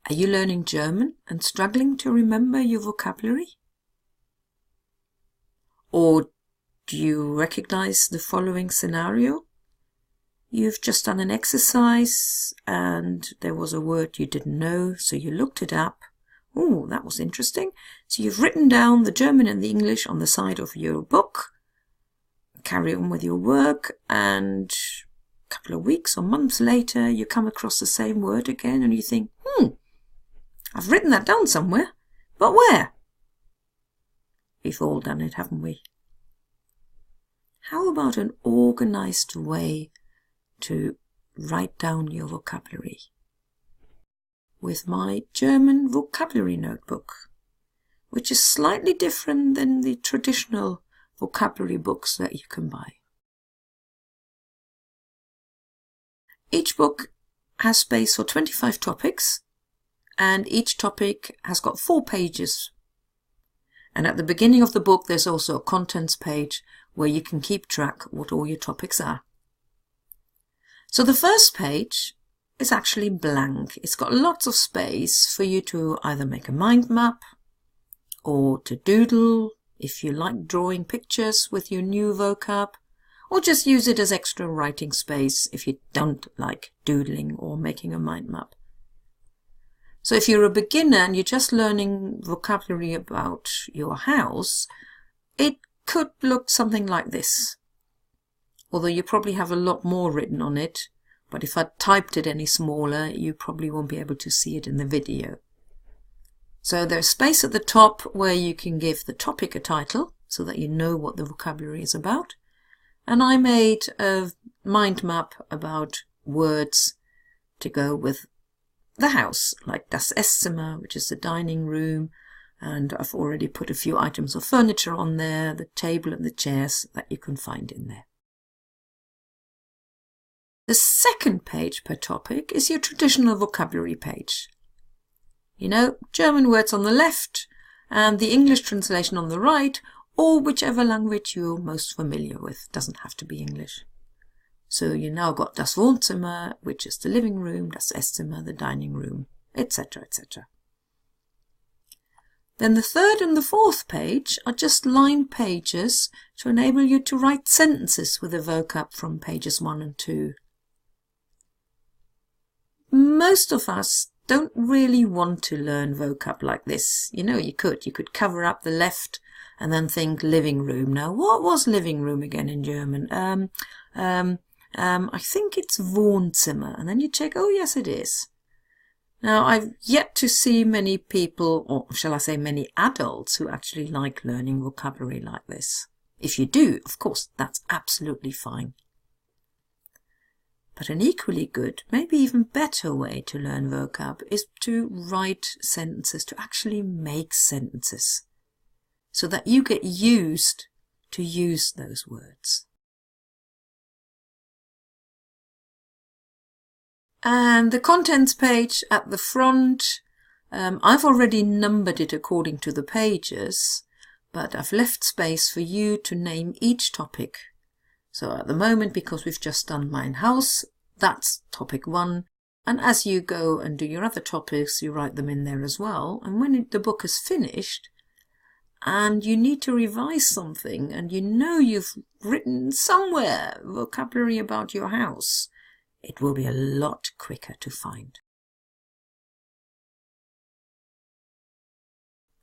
Are you learning German and struggling to remember your vocabulary? Or do you recognize the following scenario? You've just done an exercise and there was a word you didn't know, so you looked it up. Oh, that was interesting. So you've written down the German and the English on the side of your book, carry on with your work, and a couple of weeks or months later you come across the same word again and you think, I've written that down somewhere, but where? We've all done it, haven't we? How about an organized way to write down your vocabulary? With my German vocabulary notebook, which is slightly different than the traditional vocabulary books that you can buy. Each book has space for 25 topics, and each topic has got 4 pages. And at the beginning of the book there's also a contents page where you can keep track what all your topics are. So the first page is actually blank. It's got lots of space for you to either make a mind map or to doodle if you like drawing pictures with your new vocab, or just use it as extra writing space if you don't like doodling or making a mind map. So if you're a beginner and you're just learning vocabulary about your house, it could look something like this. Although you probably have a lot more written on it, but if I typed it any smaller, you probably won't be able to see it in the video. So there's space at the top where you can give the topic a title so that you know what the vocabulary is about. And I made a mind map about words to go with the house, like das Esszimmer, which is the dining room, and I've already put a few items of furniture on there, the table and the chairs that you can find in there. The second page per topic is your traditional vocabulary page. You know, German words on the left and the English translation on the right, or whichever language you're most familiar with. Doesn't have to be English. So you now got das Wohnzimmer, which is the living room, das Esszimmer, the dining room, etc., etc. Then the third and the fourth page are just line pages to enable you to write sentences with the vocab from pages 1 and 2. Most of us don't really want to learn vocab like this. You know, you could cover up the left and then think living room. Now, what was living room again in German? I think it's Wohnzimmer. And then you check, oh yes, it is. Now, I've yet to see many people, or shall I say many adults, who actually like learning vocabulary like this. If you do, of course, that's absolutely fine. But an equally good, maybe even better way to learn vocab is to write sentences, to actually make sentences, so that you get used to use those words. And the contents page at the front, I've already numbered it according to the pages, but I've left space for you to name each topic. So at the moment, because we've just done mein Haus, that's topic 1. And as you go and do your other topics, you write them in there as well. And when the book is finished and you need to revise something and you know you've written somewhere vocabulary about your house, it will be a lot quicker to find.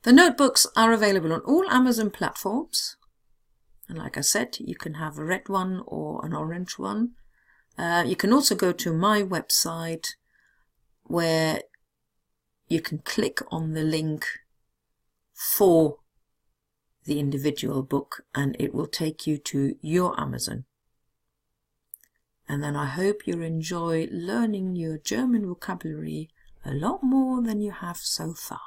The notebooks are available on all Amazon platforms. And like I said, you can have a red one or an orange one. You can also go to my website where you can click on the link for the individual book and it will take you to your Amazon. And then I hope you enjoy learning your German vocabulary a lot more than you have so far.